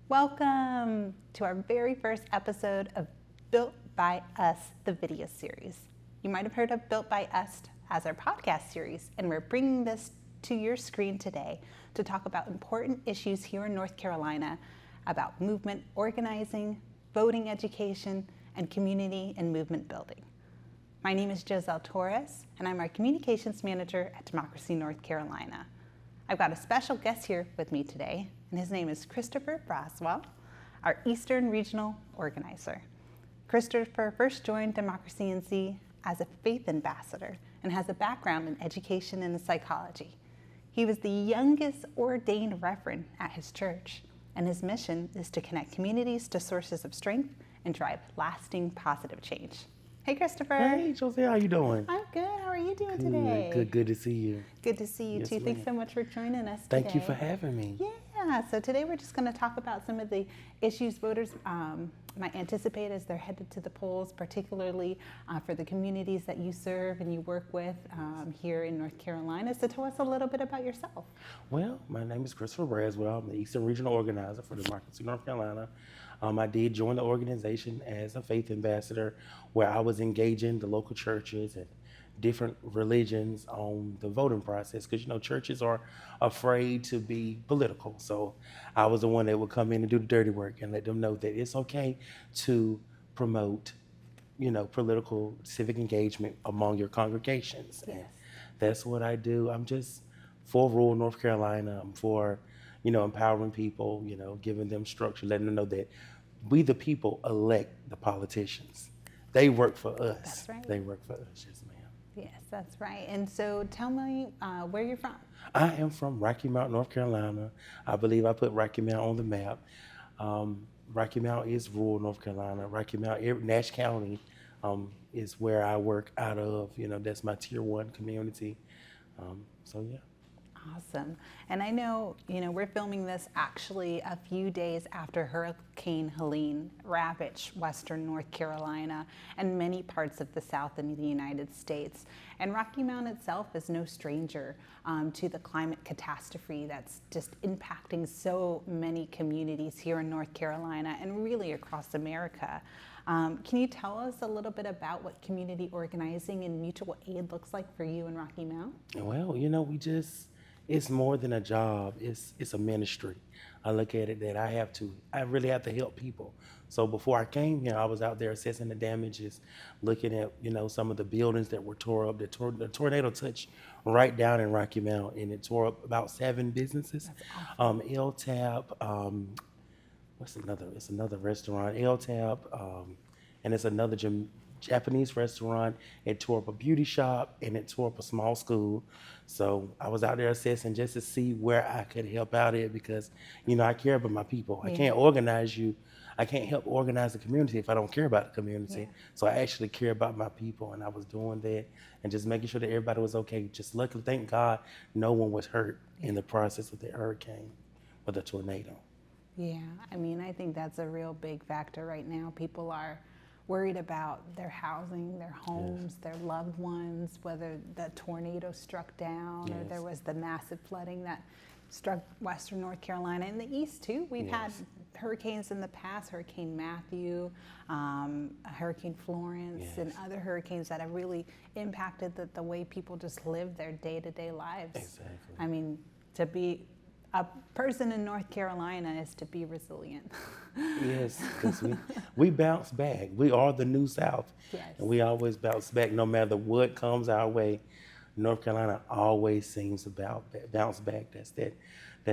Welcome to our very first episode of Built by Us, the video series. You might have heard of Built by Us as our podcast series, and we're bringing this to your screen today to talk about important issues here in North Carolina about movement organizing, voting education, and community and movement building. My name is Giselle Torres, and I'm our communications manager at Democracy North Carolina. I've got a special guest here with me today, and his name is Christopher Braswell, our Eastern Regional Organizer. Christopher first joined Democracy NC as a faith ambassador and has a background in education and psychology. He was the youngest ordained reverend at his church, and his mission is to connect communities to sources of strength and drive lasting positive change. Hey, Christopher. Hey, Josie, how you doing? I'm good. How are you doing today? Good to see you. Good to see you Yes, too. ma'am. Thanks so much for joining us today. Thank you for having me. Yeah, so today we're just going to talk about some of the issues voters might anticipate as they're headed to the polls, particularly for the communities that you serve and you work with here in North Carolina. So tell us a little bit about yourself. Well, my name is Christopher Braswell. I'm the Eastern Regional Organizer for Democracy North Carolina. I did join the organization as a faith ambassador where I was engaging the local churches and different religions on the voting process because, churches are afraid to be political. So I was the one that would come in and do the dirty work and let them know that it's okay to promote, political civic engagement among your congregations. Yes. And that's what I do. I'm just for rural North Carolina. I'm for, empowering people, giving them structure, letting them know that we the people elect the politicians. They work for us. That's right. They work for us, yes, ma'am. Yes, that's right. And so tell me where you're from. I am from Rocky Mount, North Carolina. I believe I put Rocky Mount on the map. Rocky Mount is rural North Carolina. Rocky Mount, Nash County is where I work out of. That's my tier 1 community. So, yeah. Awesome. And I know, we're filming this actually a few days after Hurricane Helene ravaged Western North Carolina and many parts of the South in the United States. And Rocky Mount itself is no stranger to the climate catastrophe that's just impacting so many communities here in North Carolina and really across America. Can you tell us a little bit about what community organizing and mutual aid looks like for you in Rocky Mount? Well, it's more than a job. It's a ministry. I look at it that I really have to help people. So before I came here, I was out there assessing the damages, looking at, some of the buildings that were tore up. The tornado touched right down in Rocky Mount, and it tore up about 7 businesses. LTAP, it's another restaurant, LTAP, and it's another Japanese restaurant. It tore up a beauty shop, and it tore up a small school. So I was out there assessing just to see where I could help out at because, I care about my people. Yeah. I can't organize you. I can't help organize the community if I don't care about the community. Yeah. So I actually care about my people, and I was doing that and just making sure that everybody was okay. Just luckily, thank God, no one was hurt in the process of the hurricane or the tornado. Yeah, I think that's a real big factor right now. People are worried about their housing, their homes, their loved ones, whether the tornado struck down or there was the massive flooding that struck Western North Carolina and the East too. We've had hurricanes in the past, Hurricane Matthew, Hurricane Florence, and other hurricanes that have really impacted the way people just live their day-to-day lives. Exactly. To be a person in North Carolina is to be resilient. Yes, because we bounce back. We are the New South. Yes. And we always bounce back no matter what comes our way. North Carolina always seems to bounce back. That's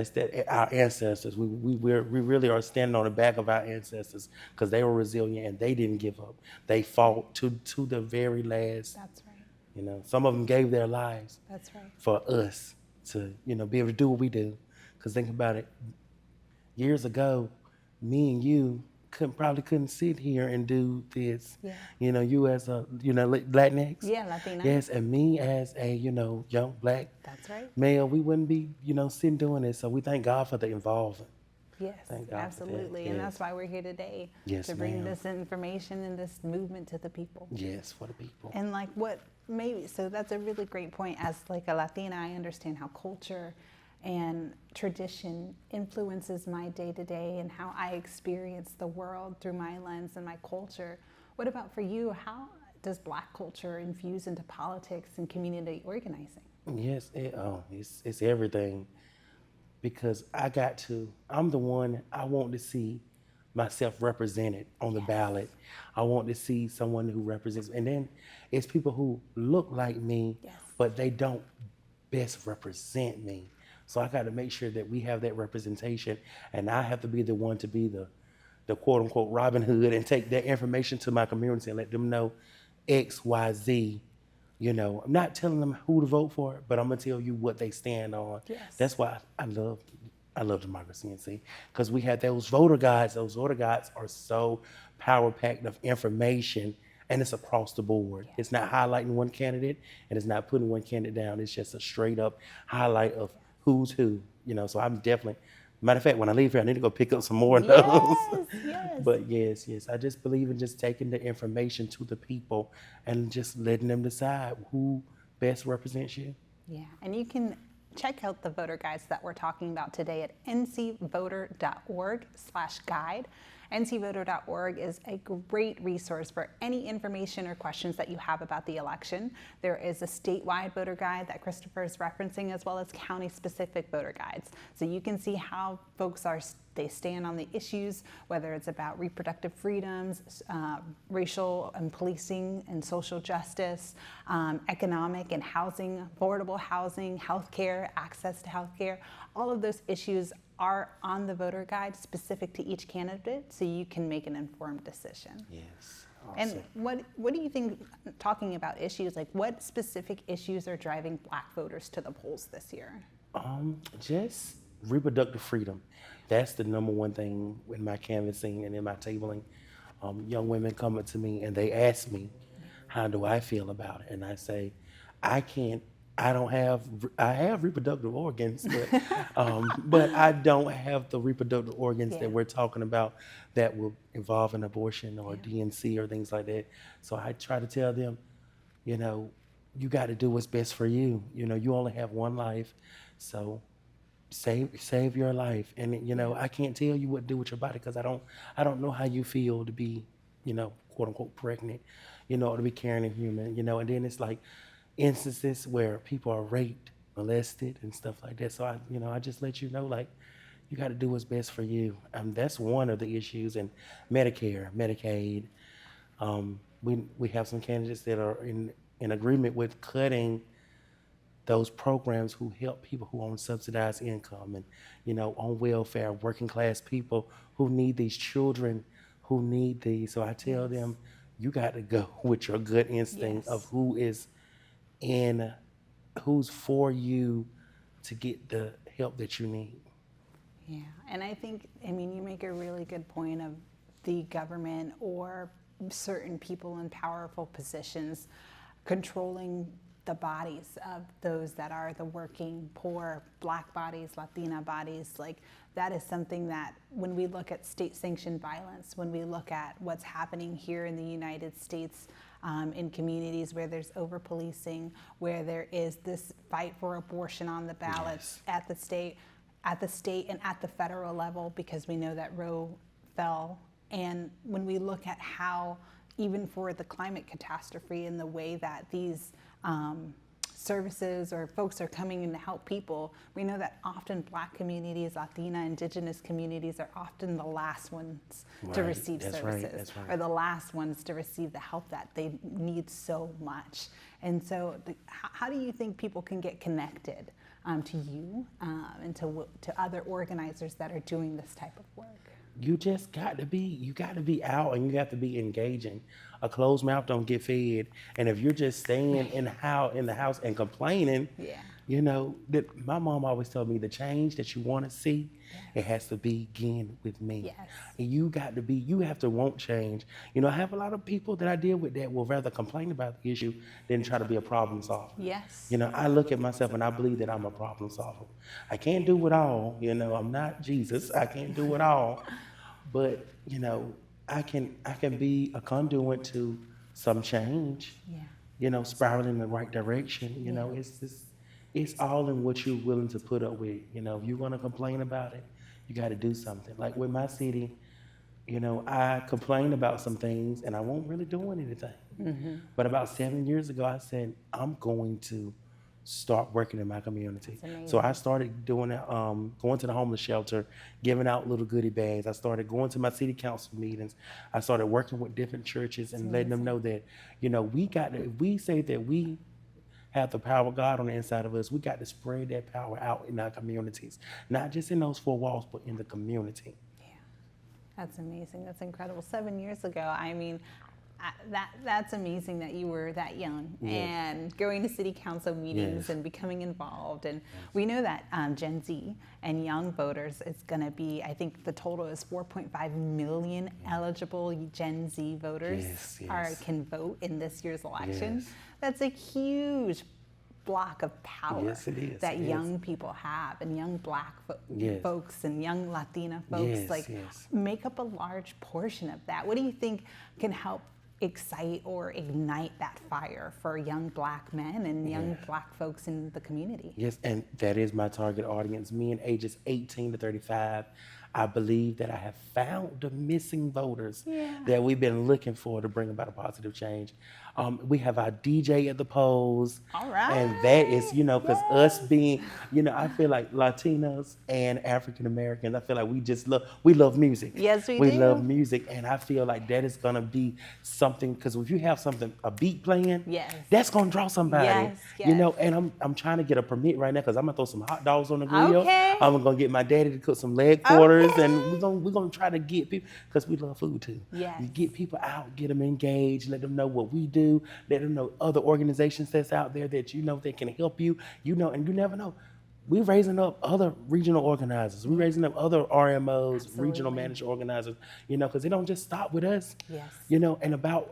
that our ancestors. We really are standing on the back of our ancestors because they were resilient and they didn't give up. They fought to the very last. That's right. Some of them gave their lives. That's right. For us to, be able to do what we do. Because think about it, years ago, me and you probably couldn't sit here and do this. Yeah. You as a, Latinx. Yeah, Latina. Yes, and me as a, young black That's right. male, we wouldn't be, sitting doing this. So we thank God for the involvement. Yes, Thank God for that. absolutely. And Yes. that's why we're here today, Yes, to bring ma'am. this information and this movement to the people. Yes, for the people. And so that's a really great point. As like a Latina, I understand how culture and tradition influences my day to day and how I experience the world through my lens and my culture. What about for you? How does Black culture infuse into politics and community organizing? Yes, it's everything because I'm the one I want to see myself represented on the Yes. ballot. I want to see someone who represents, and then it's people who look like me, Yes. but they don't best represent me. So I got to make sure that we have that representation, and I have to be the one to be the quote unquote Robin Hood and take that information to my community and let them know X, Y, Z. I'm not telling them who to vote for, but I'm gonna tell you what they stand on. Yes. That's why I love democracy and see because we have those voter guides. Those voter guides are so power packed of information, and it's across the board. It's not highlighting one candidate, and it's not putting one candidate down. It's just a straight up highlight of who's who. So I'm definitely. Matter of fact, when I leave here, I need to go pick up some more of those. Yes, yes. But yes, I just believe in just taking the information to the people and just letting them decide who best represents you. Yeah, and you can check out the voter guides that we're talking about today at ncvoter.org/guide. ncvoter.org is a great resource for any information or questions that you have about the election. There is a statewide voter guide that Christopher is referencing, as well as county-specific voter guides. So you can see how folks they stand on the issues, whether it's about reproductive freedoms, racial and policing and social justice, economic and housing, affordable housing, healthcare, access to healthcare. All of those issues are on the voter guide specific to each candidate, so you can make an informed decision. Yes. And what do you think, talking about issues, like what specific issues are driving Black voters to the polls this year? Just reproductive freedom. That's the number one thing in my canvassing and in my tabling. Young women come up to me and they ask me, how do I feel about it? And I say, I have reproductive organs, but I don't have the reproductive organs that we're talking about that will involve an abortion or DNC or things like that. So I try to tell them, you got to do what's best for you. You only have one life, so save your life. And I can't tell you what to do with your body because I don't know how you feel to be, quote unquote pregnant, or to be carrying a human, and then it's like instances where people are raped, molested, and stuff like that. So I just let you know, like, you got to do what's best for you. That's one of the issues. And Medicare, Medicaid, we have some candidates that are in agreement with cutting those programs who help people who own subsidized income and, on welfare, working class people who need these children who need these. So I tell them, you got to go with your gut instinct of who's for you to get the help that you need. Yeah, and you make a really good point of the government or certain people in powerful positions controlling the bodies of those that are the working, poor, Black bodies, Latina bodies. Like, that is something that when we look at state-sanctioned violence, when we look at what's happening here in the United States, in communities where there's over-policing, where there is this fight for abortion on the ballot at the state and at the federal level, because we know that Roe fell. And when we look at how, even for the climate catastrophe and the way that these services or folks are coming in to help people, we know that often Black communities, Latina, Indigenous communities are often the last ones to receive services, or the last ones to receive the help that they need so much. And so how do you think people can get connected to you and to other organizers that are doing this type of work? You got to be out and you have to be engaging. A closed mouth don't get fed. And if you're just staying in the house and complaining, that my mom always told me the change that you want to see, it has to begin with me. Yes. And you have to want change. I have a lot of people that I deal with that will rather complain about the issue than try to be a problem solver. Yes. I look at myself and I believe that I'm a problem solver. I can't do it all. I'm not Jesus. I can't do it all. But, I can be a conduit to some change, spiraling in the right direction. it's all in what you're willing to put up with. If you're going to complain about it, you got to do something. Like with my city, I complained about some things and I won't really doing anything. But about 7 years ago, I said, I'm going to start working in my community. So I started doing it, going to the homeless shelter, giving out little goodie bags. I started going to my city council meetings. I started working with different churches and letting them know that, if we say that we have the power of God on the inside of us, we got to spread that power out in our communities, not just in those four walls, but in the community. That's amazing. That's incredible. 7 years ago, I mean, that's amazing that you were that young and going to city council meetings and becoming involved. And we know that Gen Z and young voters is going to be, I think the total is 4.5 million eligible Gen Z voters can vote in this year's election. That's a huge block of power that young people have, and young Black folks and young Latina folks make up a large portion of that. What do you think can help excite or ignite that fire for young Black men and young Black folks in the community? Yes, and that is my target audience. Me in ages 18 to 35. I believe that I have found the missing voters that we've been looking for to bring about a positive change. We have our DJ at the polls. All right. And that is, because us being, I feel like Latinos and African Americans, I feel like we love music. Yes, we do. We love music, and I feel like that is going to be something, because if you have a beat playing, that's going to draw somebody. And I'm trying to get a permit right now, because I'm going to throw some hot dogs on the grill. Okay. I'm going to get my daddy to cook some leg quarters, and we're going to try to get people, because we love food too. Yes. You get people out, get them engaged, let them know what we do. Let them know other organizations that's out there that that can help you. And you never know. We're raising up other regional organizers. We're raising up other RMOs, regional manager organizers. Because it don't just stop with us. Yes. And about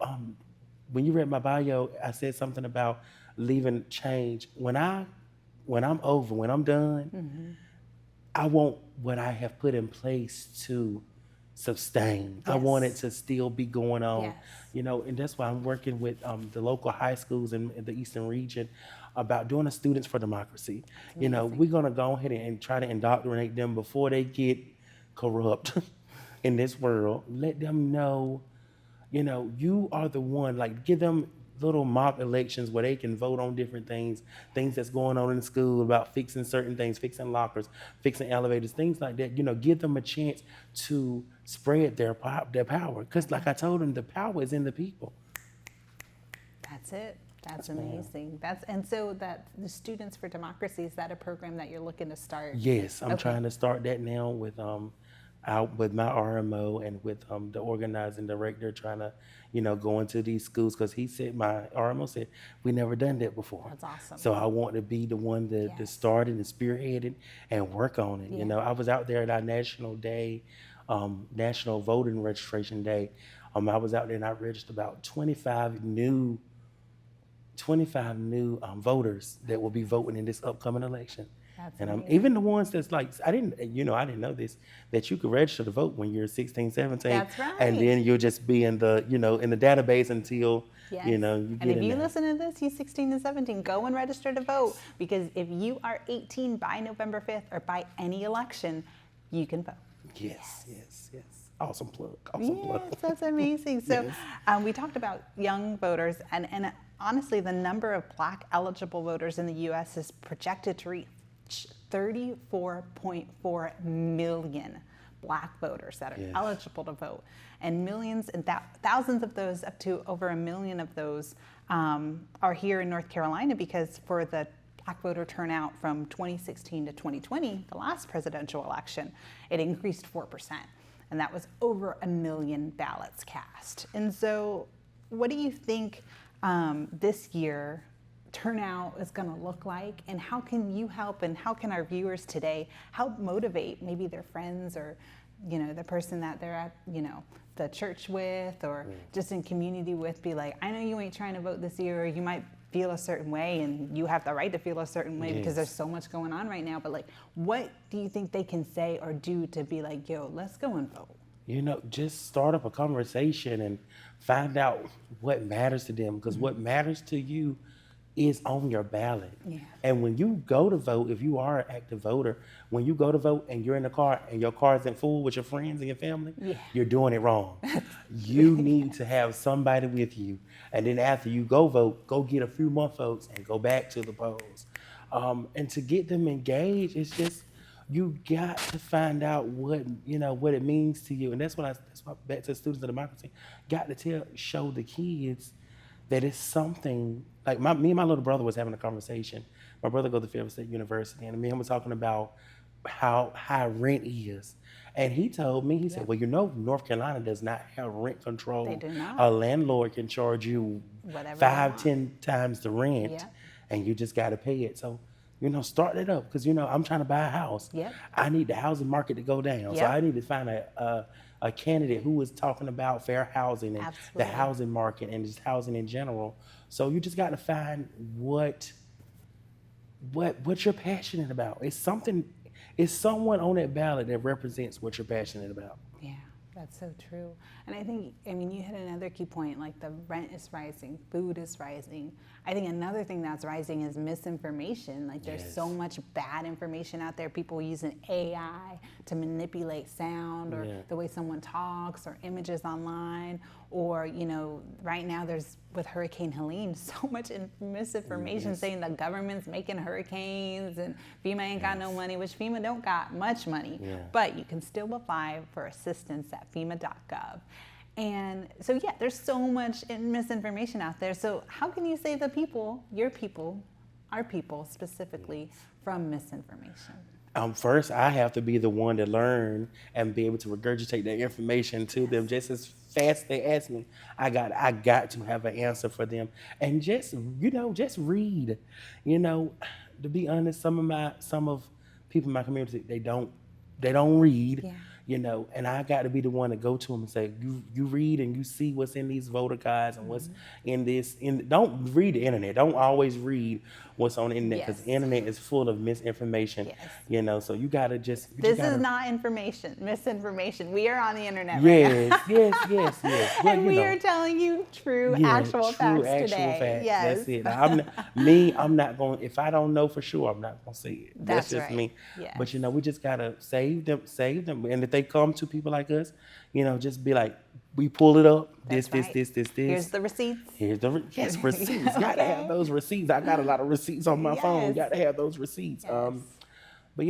when you read my bio, I said something about leaving change. When I'm over, when I'm done, I want what I have put in place to sustain. I want it to still be going on, and that's why I'm working with the local high schools in the Eastern region about doing a Students for Democracy. We're going to go ahead and try to indoctrinate them before they get corrupt in this world. Let them know, you are the one, give them little mock elections where they can vote on different things that's going on in school about fixing certain things, fixing lockers, fixing elevators, things like that. Give them a chance to spread their power. Because like I told them, the power is in the people. That's it. That's amazing. So that the Students for Democracy, is that a program that you're looking to start? Yes, I'm trying to start that now with with my RMO and with the organizing director, trying to go into these schools, because he said, my RMO said, we never done that before. That's awesome. So I want to be the one to start it and spearhead it and work on it. I was out there at our national day, National Voting Registration Day. I was out there and I registered about 25 new voters that will be voting in this upcoming election. And even the ones that's I didn't know this, that you could register to vote when you're 16, 17. That's right. And then you'll just be in the, in the database until, you get And if you listen to this, you 16 and 17, go and register to vote, because if you are 18 by November 5th or by any election, you can vote. Yes. Awesome plug. Plug. That's amazing. So we talked about young voters, and honestly, the number of Black eligible voters in the U.S. is projected to reach 34.4 million Black voters that are eligible to vote, and millions and thousands of those, up to over 1 million of those, are here in North Carolina, because for the Black voter turnout from 2016 to 2020, the last presidential election, it increased 4%, and that was over 1 million ballots cast. And so, what do you think this year turnout is going to look like, and how can you help, and how can our viewers today help motivate maybe their friends, or the person that they're at the church with, or just in community with, be like, I know you ain't trying to vote this year, or you might feel a certain way, and you have the right to feel a certain way because there's so much going on right now, but what do you think they can say or do to be like, yo, let's go and vote? Just start up a conversation and find out what matters to them, because what matters to you is on your ballot. Yeah. And when you go to vote, if you are an active voter, when you go to vote and you're in the car and your car isn't full with your friends and your family, Yeah. you're doing it wrong. You need to have somebody with you. And then after you go vote, go get a few more folks and go back to the polls. And to get them engaged, it's just, you got to find out what it means to you. And that's why back to students of democracy, got to show the kids that it's something like me and my little brother was having a conversation. My brother goes to Fairfield State University, and me and him was talking about how high rent is. And he told me, he said, well, North Carolina does not have rent control. They do not. A landlord can charge you Whatever 5-10 times the rent, Yeah. and you just got to pay it. So, start it up, because, I'm trying to buy a house. Yep. I need the housing market to go down. So Yep. I need to find a candidate who is talking about fair housing and Absolutely. the housing market and just housing in general. So you just got to find what you're passionate about. It's someone on that ballot that represents what you're passionate about. Yeah, that's so true. And I think, you hit another key point, like the rent is rising, food is rising. I think another thing that's rising is misinformation. Like there's so much bad information out there, people using AI to manipulate sound or the way someone talks or images online. Or, right now there's, with Hurricane Helene, so much misinformation saying the government's making hurricanes and FEMA ain't got no money, which FEMA don't got much money. Yeah. But you can still apply for assistance at FEMA.gov. And so, there's so much misinformation out there. So how can you save the people, your people, our people specifically, from misinformation? First, I have to be the one to learn and be able to regurgitate that information to them just as fast as they ask me. I got to have an answer for them, and just read. To be honest, some of people in my community, they don't read. Yeah. And I got to be the one to go to them and say, you read and you see what's in these voter guides and what's in this. Don't read the internet. Don't always read what's on the internet, because the internet is full of misinformation. Yes. So you got to just. This is not information, misinformation. We are on the internet yes, right now. yes. But, And we are telling you actual facts today. Facts. Yes. That's it. Now, I'm not going, if I don't know for sure, I'm not going to say it. That's just right. me. Yes. But, we just got to save them. And if they come to people like us, just be like, we pull it up. That's right. This. Here's the receipts. Yes, receipts. Got to have those receipts. I got a lot of receipts on my phone. Got to have those receipts. Yes. But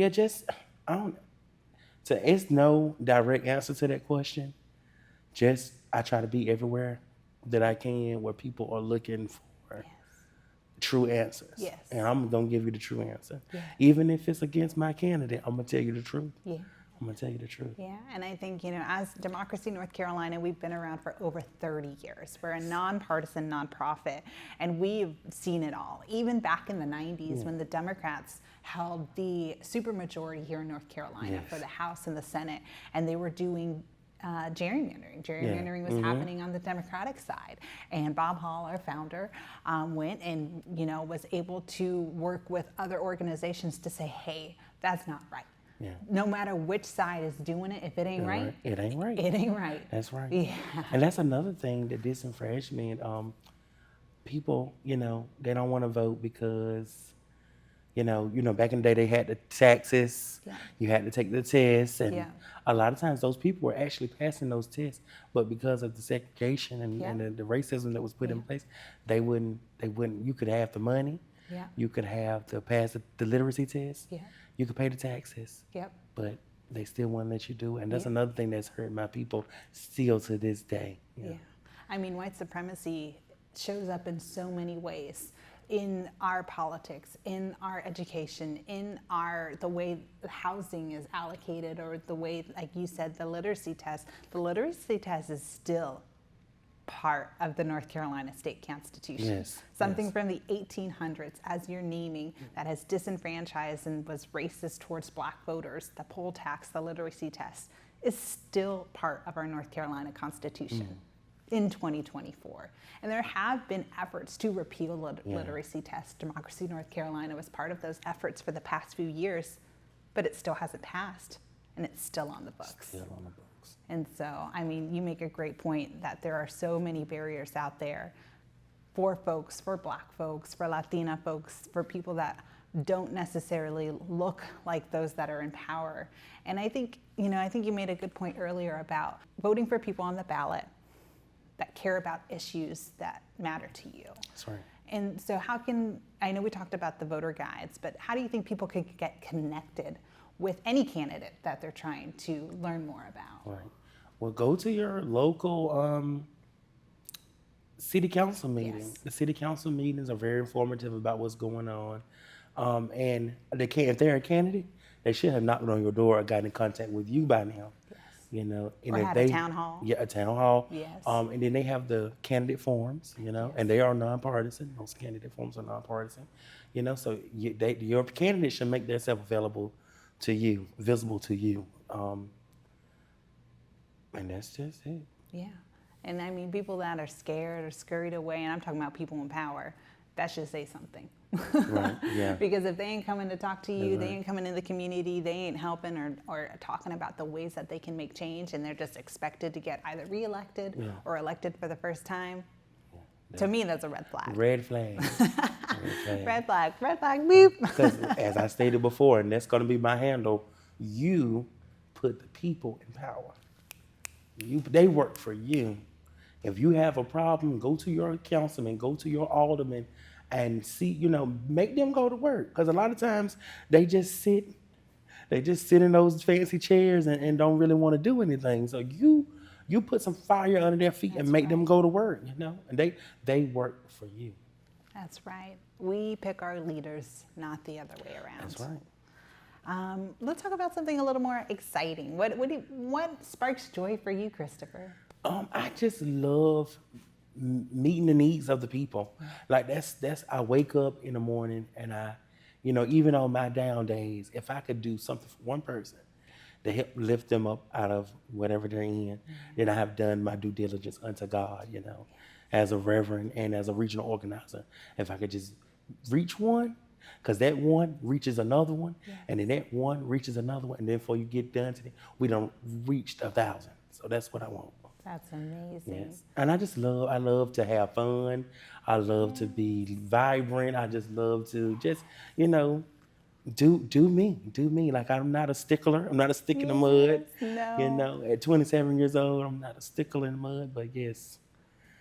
it's no direct answer to that question. Just, I try to be everywhere that I can where people are looking for true answers. Yes. And I'm going to give you the true answer. Yeah. Even if it's against my candidate, I'm going to tell you the truth. Yeah. I'm going to tell you the truth. Yeah, and I think, as Democracy North Carolina, we've been around for over 30 years. We're a nonpartisan nonprofit, and we've seen it all. Even back in the 90s when the Democrats held the supermajority here in North Carolina for the House and the Senate, and they were doing gerrymandering. Gerrymandering was happening on the Democratic side. And Bob Hall, our founder, went and, was able to work with other organizations to say, hey, that's not right. Yeah. No matter which side is doing it, if it ain't right, it ain't right. It ain't right. That's right. Yeah. And that's another thing that disenfranchised me. People, they don't want to vote because, back in the day they had the taxes. Yeah. You had to take the tests, and Yeah. a lot of times those people were actually passing those tests, but because of the segregation and the racism that was put in place, they wouldn't. You could have the money. Yeah. You could have to pass the literacy test. Yeah. You could pay the taxes. Yep. But they still won't let you do it. And that's another thing that's hurt my people still to this day. Yeah. White supremacy shows up in so many ways in our politics, in our education, in the way housing is allocated, or the way, like you said, the literacy test. The literacy test is still part of the North Carolina state constitution. Yes, Something from the 1800s, as you're naming, that has disenfranchised and was racist towards black voters. The poll tax, the literacy test, is still part of our North Carolina constitution in 2024. And there have been efforts to repeal literacy tests. Democracy North Carolina was part of those efforts for the past few years, but it still hasn't passed, and it's still on the books. Still on the books. And so, you make a great point that there are so many barriers out there for folks, for Black folks, for Latina folks, for people that don't necessarily look like those that are in power. And I think you made a good point earlier about voting for people on the ballot that care about issues that matter to you. That's right. And so I know we talked about the voter guides, but how do you think people could get connected with any candidate that they're trying to learn more about? Right. Well, go to your local city council meeting. Yes. The city council meetings are very informative about what's going on. And if they're a candidate, they should have knocked on your door or gotten in contact with you by now. Yes. And Or if had a town hall. Yeah, a town hall. Yes. And then they have the candidate forms, Yes. and they are nonpartisan. Most candidate forms are nonpartisan. So your candidate should make themselves available to you, visible to you. And that's just it. Yeah. And I mean, people that are scared or scurried away, and I'm talking about people in power, that should say something. Right, yeah. Because if they ain't coming to talk to you, That's they right. ain't coming in the community, they ain't helping or talking about the ways that they can make change, and they're just expected to get either reelected Yeah. or elected for the first time. Yeah. To me, that's a red flag. Red flag. Red flag, beep. Because as I stated before, and that's going to be my handle, you put the people in power. They work for you. If you have a problem, go to your councilman, go to your alderman, and see, make them go to work. Because a lot of times they just sit in those fancy chairs and don't really want to do anything. So you put some fire under their feet and make them go to work, and they work for you. That's right. We pick our leaders, not the other way around. That's right. Let's talk about something a little more exciting. What sparks joy for you, Christopher? I just love meeting the needs of the people. Like that's I wake up in the morning and even on my down days, if I could do something for one person to help lift them up out of whatever they're in, then I have done my due diligence unto God, as a reverend and as a regional organizer. If I could just reach one, because that one reaches another one, and then that one reaches another one, and then before you get done today, we done reached 1,000. So that's what I want. That's amazing. Yes. And I love to have fun. I love to be vibrant. I just love to do me. Like, I'm not a stickler. I'm not a stick in the mud. No. At 27 years old, I'm not a stickler in the mud, but yes.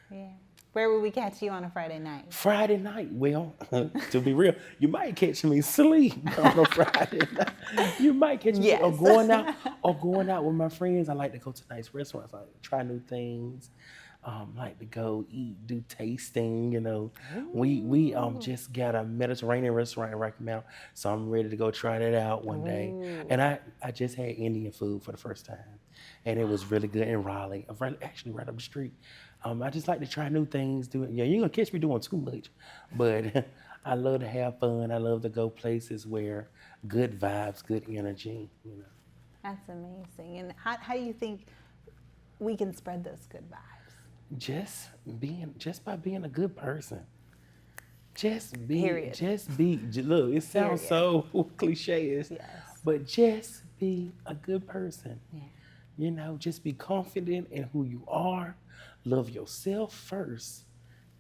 Yeah. Where will we catch you on a Friday night? Friday night, well, to be real, you might catch me asleep on a Friday night. You might catch me or going out with my friends. I like to go to nice restaurants. I like to try new things. Like to go eat, do tasting. We just got a Mediterranean restaurant in Rocky Mount, so I'm ready to go try that out one day. And I just had Indian food for the first time, and it was really good in Raleigh, actually right up the street. I just like to try new things. You ain't gonna catch me doing too much, but I love to have fun. I love to go places where good vibes, good energy. That's amazing. And how do you think we can spread those good vibes? Just by being a good person. Period. Look, it sounds so cliche, Yes. but just be a good person. Yeah. Just be confident in who you are. Love yourself first,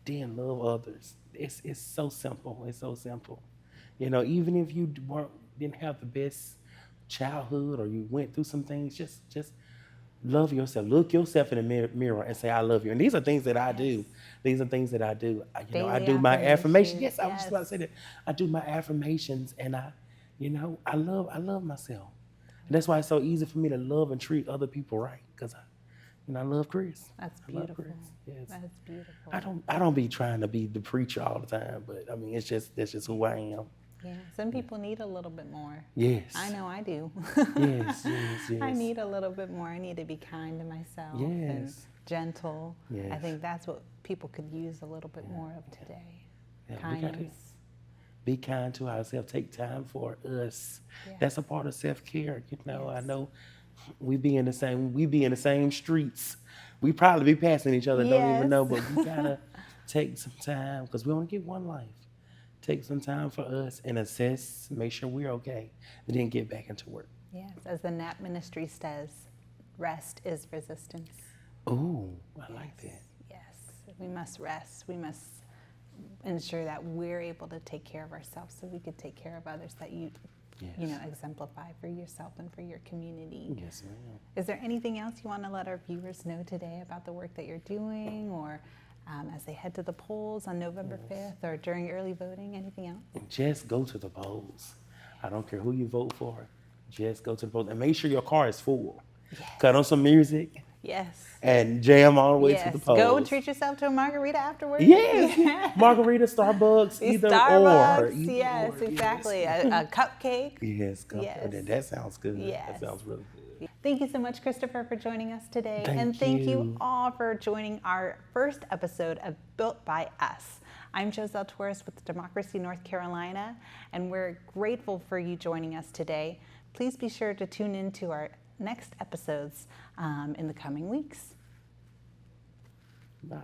then love others. It's so simple. It's so simple. Even if you didn't have the best childhood or you went through some things, just love yourself. Look yourself in the mirror and say, I love you. And these are things that I do. These are things that I do. I do my affirmations. Yes, I was just about to say that. I do my affirmations, and I love myself. And that's why it's so easy for me to love and treat other people right, because I love Chris. That's I love beautiful. Chris. Yes. That's beautiful. I don't be trying to be the preacher all the time, but I mean that's just who I am. Yeah. Some people need a little bit more. Yes. I know I do. Yes. I need a little bit more. I need to be kind to myself and gentle. Yes. I think that's what people could use a little bit more of today. Yeah, Kindness. Be kind to ourselves. Take time for us. Yes. That's a part of self-care. Yes. I know we be in the same streets. We probably be passing each other, don't even know, but we gotta take some time because we only get one life. Take some time for us and assess, make sure we're okay, and then get back into work. Yes, as the NAP ministry says, rest is resistance. Ooh, I like that. Yes, we must rest. We must ensure that we're able to take care of ourselves so we could take care of others that you exemplify for yourself and for your community. Yes, ma'am. Is there anything else you want to let our viewers know today about the work that you're doing, or as they head to the polls on November 5th or during early voting, anything else? Just go to the polls. I don't care who you vote for. Just go to the polls and make sure your car is full. Yes. Cut on some music. Yes. And jam all the way to the polls. Go and treat yourself to a margarita afterwards. Yes. Margarita, Starbucks, either or. Yes, exactly. Yes. A cupcake. Yes, Yes. That sounds good. Yes. That sounds really good. Thank you so much, Christopher, for joining us today. Thank Thank you you all for joining our first episode of Built by Us. I'm Joselle Torres with Democracy North Carolina, and we're grateful for you joining us today. Please be sure to tune in to our next episodes in the coming weeks. Bye.